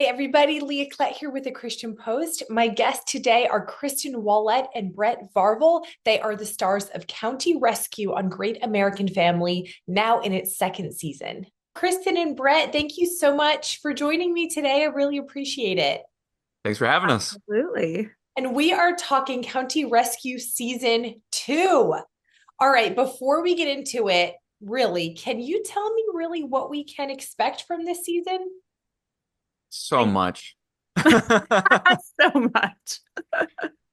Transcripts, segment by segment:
Hey everybody, Leah Klett here with the Christian Post. My guests today are Kristin Wollett and Brett Varvel. They are the stars of County Rescue on Great American Family, now in its second season. Kristin and Brett, thank you so much for joining me today. I really appreciate it. Thanks for having us. Absolutely. And we are talking County Rescue Season 2. All right, before we get into it, really, can you tell me really what we can expect from this season? So much. So much.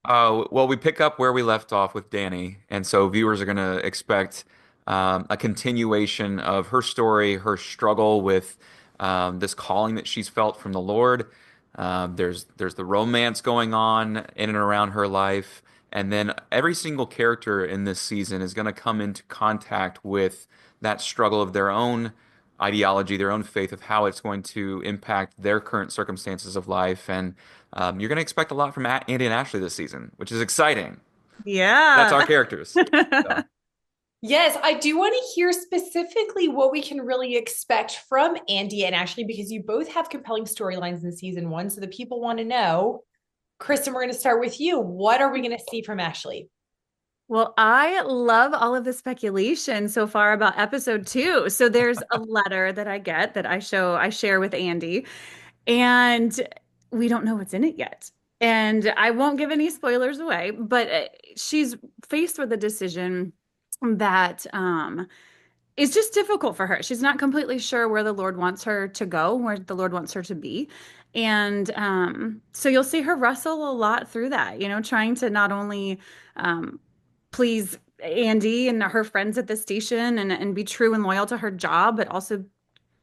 Well, we pick up where we left off with Dani, and so viewers are going to expect a continuation of her story, her struggle with this calling that she's felt from the Lord. There's the romance going on in and around her life, and then every single character in this season is going to come into contact with that struggle of their own ideology, their own faith of how it's going to impact their current circumstances of life, and you're going to expect a lot from Andy and Ashley this season, which is exciting. That's our Yeah. characters. So, Yes, I do want to hear specifically what we can really expect from Andy and Ashley because you both have compelling storylines in season one. So the people want to know. Kristen, we're going to start with you. What are we going to see from Ashley? Well, I love all of the speculation so far about episode two. So there's a letter that I get that I share with Andy, and we don't know what's in it yet. And I won't give any spoilers away, but she's faced with a decision that is just difficult for her. She's not completely sure where the Lord wants her to go, where the Lord wants her to be. And so you'll see her wrestle a lot through that, trying to not only please Andy and her friends at the station and be true and loyal to her job, but also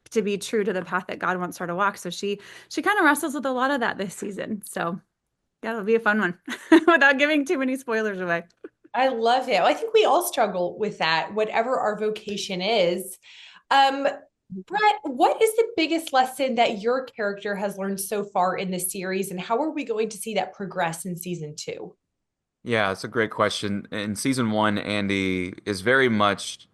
to be true to the path that God wants her to walk. So she kind of wrestles with a lot of that this season. So yeah, it'll be a fun one without giving too many spoilers away. I love it. Well, I think we all struggle with that, whatever our vocation is. Um, Brett, what is the biggest lesson that your character has learned so far in this series, and how are we going to see that progress in season two? yeah, it's a great question. In season one, Andy is very much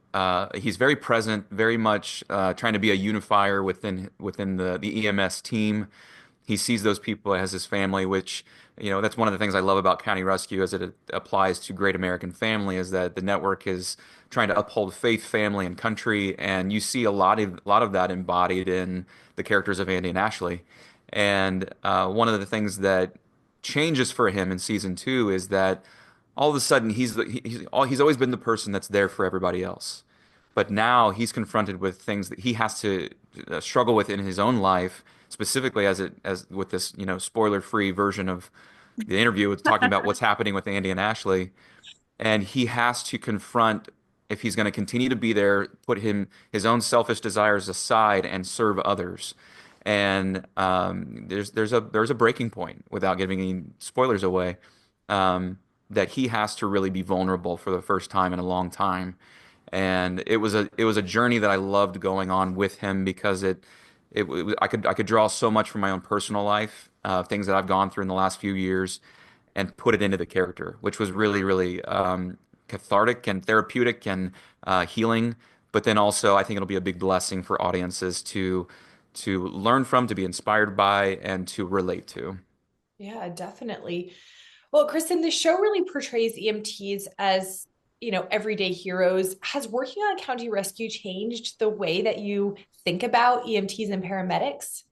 he's very present, very much trying to be a unifier within the EMS team. He sees those people as his family, which, that's one of the things I love about County Rescue as it applies to Great American Family, is that the network is trying to uphold faith, family, and country, and you see a lot of that embodied in the characters of Andy and Ashley. And one of the things that changes for him in season two is that all of a sudden he's always been the person that's there for everybody else. But now he's confronted with things that he has to struggle with in his own life, specifically as with this, spoiler-free version of the interview with talking about what's happening with Andy and Ashley. And he has to confront if he's going to continue to be there, put his own selfish desires aside and serve others. And there's a breaking point without giving any spoilers away, that he has to really be vulnerable for the first time in a long time. And it was a journey that I loved going on with him because I could draw so much from my own personal life, things that I've gone through in the last few years, and put it into the character, which was really, really cathartic and therapeutic and healing. But then also, I think it'll be a big blessing for audiences to learn from, to be inspired by, and to relate to. Yeah, definitely. Well, Kristen, the show really portrays EMTs as, everyday heroes. Has working on County Rescue changed the way that you think about EMTs and paramedics?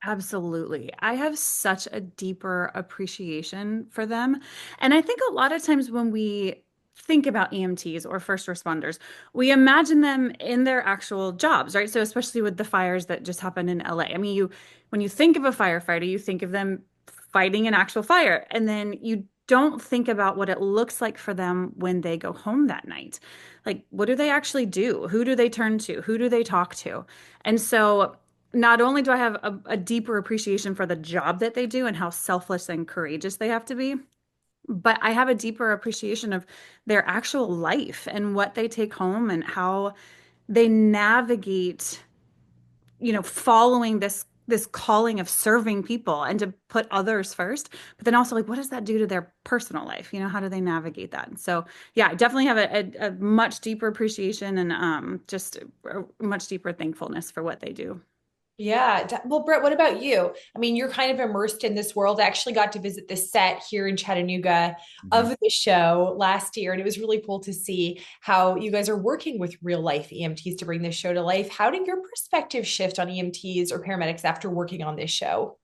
Absolutely. I have such a deeper appreciation for them. And I think a lot of times when we think about EMTs or first responders, we imagine them in their actual jobs, right? So especially with the fires that just happened in LA. I mean, when you think of a firefighter, you think of them fighting an actual fire, and then you don't think about what it looks like for them when they go home that night. Like, what do they actually do? Who do they turn to? Who do they talk to? And so not only do I have a deeper appreciation for the job that they do and how selfless and courageous they have to be, but I have a deeper appreciation of their actual life and what they take home and how they navigate, following this calling of serving people and to put others first. But then also, like, what does that do to their personal life? How do they navigate that? And so, yeah, I definitely have a much deeper appreciation and just a much deeper thankfulness for what they do. Yeah. Well, Brett, what about you? I mean, you're kind of immersed in this world. I actually got to visit the set here in Chattanooga Mhm. of the show last year, and it was really cool to see how you guys are working with real life EMTs to bring this show to life. How did your perspective shift on EMTs or paramedics after working on this show?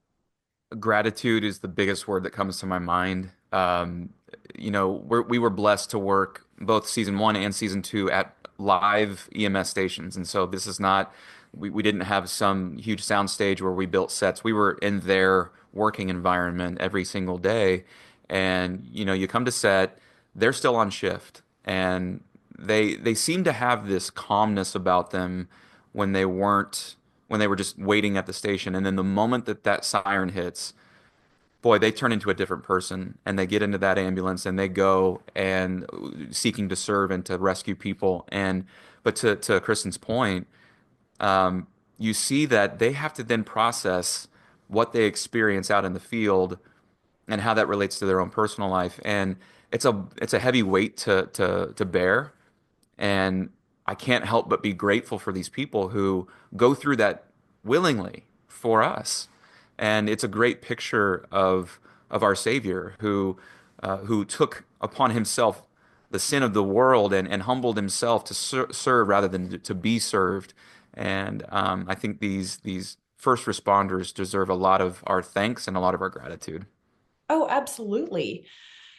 Gratitude is the biggest word that comes to my mind. We were blessed to work both season one and season two at live EMS stations. And so this is not, we didn't have some huge sound stage where we built sets. We were in their working environment every single day. And, you come to set, they're still on shift. And they seem to have this calmness about them when they weren't when they were just waiting at the station. And then the moment that that siren hits, boy, they turn into a different person and they get into that ambulance and they go and seeking to serve and to rescue people. And but to Kristen's point, you see that they have to then process what they experience out in the field and how that relates to their own personal life. And it's a heavy weight to bear. And I can't help but be grateful for these people who go through that willingly for us. And it's a great picture of our Savior who took upon himself the sin of the world and humbled himself to serve rather than to be served. And I think these first responders deserve a lot of our thanks and a lot of our gratitude. Oh, absolutely.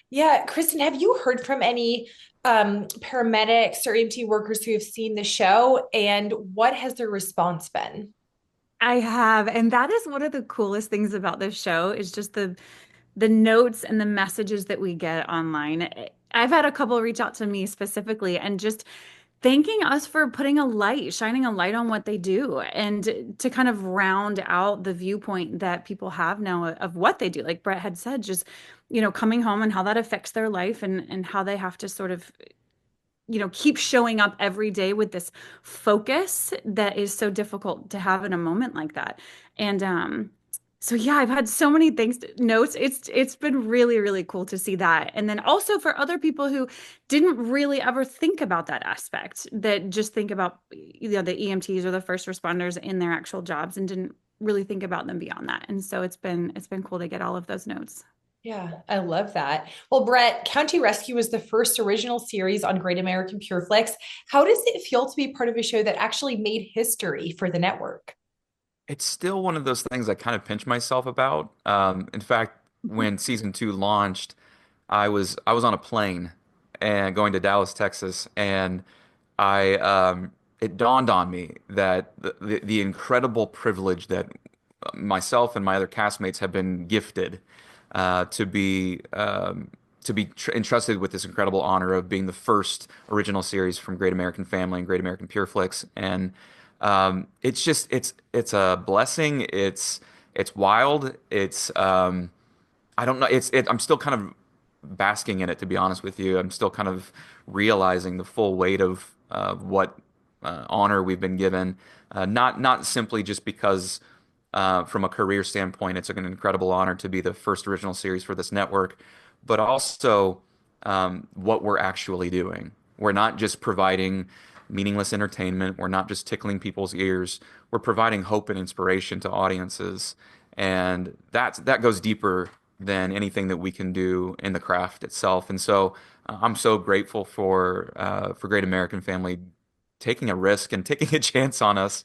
Yeah, Kristen, have you heard from any paramedics or EMT workers who have seen the show, and what has their response been? I have, and that is one of the coolest things about this show is just the notes and the messages that we get online. I've had a couple reach out to me specifically and just thanking us for putting a light, shining a light on what they do, and to kind of round out the viewpoint that people have now of what they do. Like Brett had said, just, coming home and how that affects their life and how they have to sort of keep showing up every day with this focus that is so difficult to have in a moment like that. And so yeah, I've had so many things notes. It's been really, really cool to see that. And then also for other people who didn't really ever think about that aspect, that just think about the EMTs or the first responders in their actual jobs and didn't really think about them beyond that. And so it's been cool to get all of those notes. Yeah, I love that. Well, Brett, County Rescue was the first original series on Great American Pure Flix. How does it feel to be part of a show that actually made history for the network? It's still one of those things I kind of pinch myself about. In fact, when season two launched, I was on a plane and going to Dallas, Texas, and I it dawned on me that the incredible privilege that myself and my other castmates have been gifted to be entrusted with this incredible honor of being the first original series from Great American Family and Great American Pure Flix. And it's a blessing. It's wild. I don't know. I'm still kind of basking in it, to be honest with you. I'm still kind of realizing the full weight of what honor we've been given. Not simply just because from a career standpoint, it's an incredible honor to be the first original series for this network, but also what we're actually doing. We're not just providing meaningless entertainment. We're not just tickling people's ears. We're providing hope and inspiration to audiences, and that goes deeper than anything that we can do in the craft itself. And so I'm so grateful for Great American Family taking a risk and taking a chance on us.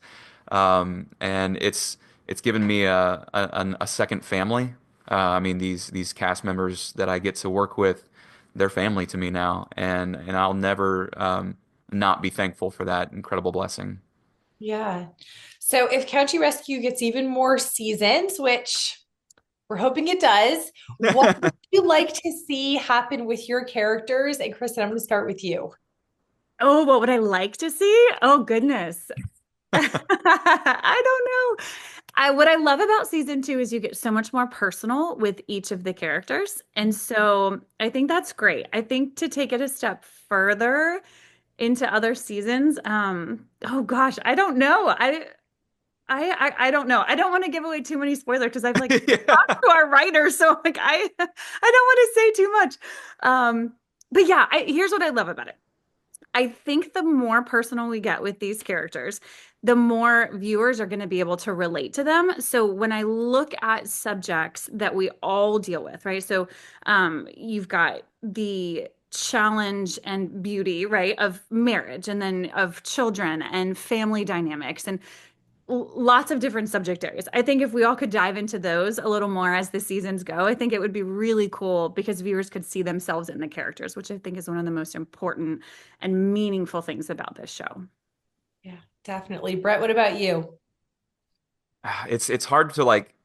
And it's given me a second family. I mean, these cast members that I get to work with, they're family to me now, and I'll never not be thankful for that incredible blessing. Yeah. So if County Rescue gets even more seasons, which we're hoping it does, what would you like to see happen with your characters? And Kristen, I'm going to start with you. Oh, what would I like to see? Oh, goodness. I don't know. What I love about season two is you get so much more personal with each of the characters. And so I think that's great. I think to take it a step further into other seasons, oh gosh, I don't know. I don't know. I don't want to give away too many spoilers because I've like talked Yeah. to our writers, so like I don't want to say too much. But yeah, here's what I love about it. I think the more personal we get with these characters, the more viewers are going to be able to relate to them. So when I look at subjects that we all deal with, right? So you've got the challenge and beauty, right, of marriage and then of children and family dynamics and lots of different subject areas. I think if we all could dive into those a little more as the seasons go, I think it would be really cool because viewers could see themselves in the characters, which I think is one of the most important and meaningful things about this show. Yeah, definitely. Brett, what about you? It's hard to like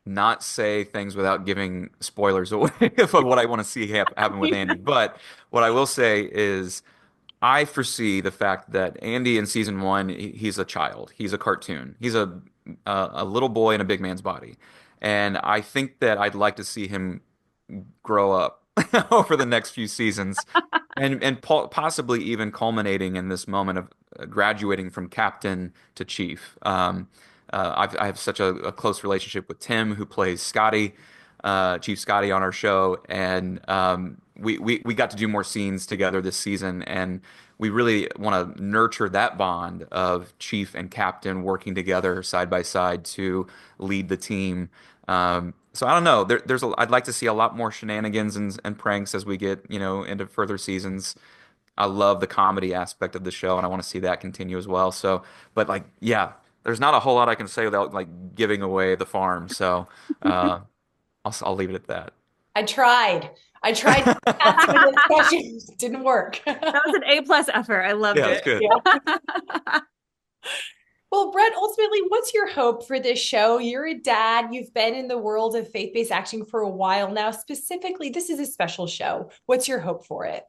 not say things without giving spoilers away of what I want to see happen with Andy. But what I will say is I foresee the fact that Andy in season one, he's a child. He's a cartoon. He's a little boy in a big man's body. And I think that I'd like to see him grow up over the next few seasons and possibly even culminating in this moment of graduating from captain to chief. I have such a close relationship with Tim, who plays Scotty, Chief Scotty on our show, and we got to do more scenes together this season, and we really want to nurture that bond of chief and captain working together side by side to lead the team. So I don't know. I'd like to see a lot more shenanigans and pranks as we get, into further seasons. I love the comedy aspect of the show, and I want to see that continue as well. So, but like, yeah, there's not a whole lot I can say without like giving away the farm. So, I'll leave it at that. I tried. I tried to pass the discussion. Didn't work. That was an A+ effort. I loved Yeah, that's it. good. Yeah. Well, Brett, ultimately, what's your hope for this show? You're a dad. You've been in the world of faith-based acting for a while now. Specifically, this is a special show. What's your hope for it?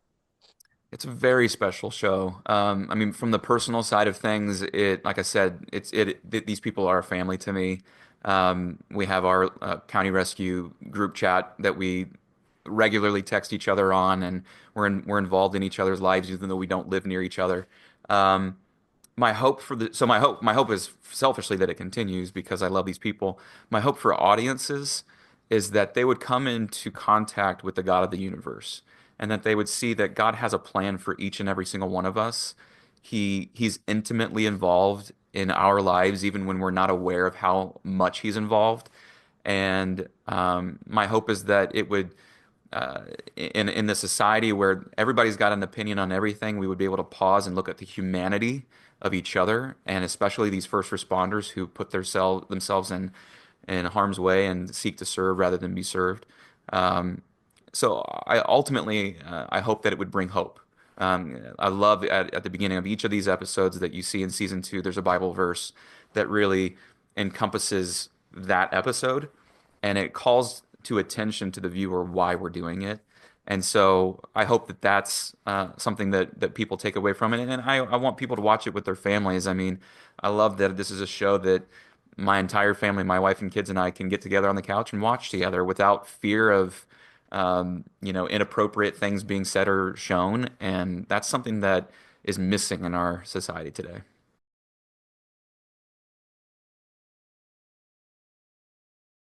It's a very special show. I mean, from the personal side of things, like I said, these people are a family to me. We have our county rescue group chat that we regularly text each other on, and we're involved in each other's lives, even though we don't live near each other. Um, my hope is selfishly that it continues because I love these people. My hope for audiences is that they would come into contact with the God of the universe and that they would see that God has a plan for each and every single one of us. He's intimately involved in our lives even when we're not aware of how much he's involved. And my hope is that it would in the society where everybody's got an opinion on everything, we would be able to pause and look at the humanity of each other, and especially these first responders who put themselves in harm's way and seek to serve rather than be served. So I ultimately I hope that it would bring hope. I love at the beginning of each of these episodes that you see in season two, there's a Bible verse that really encompasses that episode, and it calls to attention to the viewer why we're doing it. And so I hope that that's something that people take away from it. And I want people to watch it with their families. I mean, I love that this is a show that my entire family, my wife and kids and I can get together on the couch and watch together without fear of, inappropriate things being said or shown. And that's something that is missing in our society today.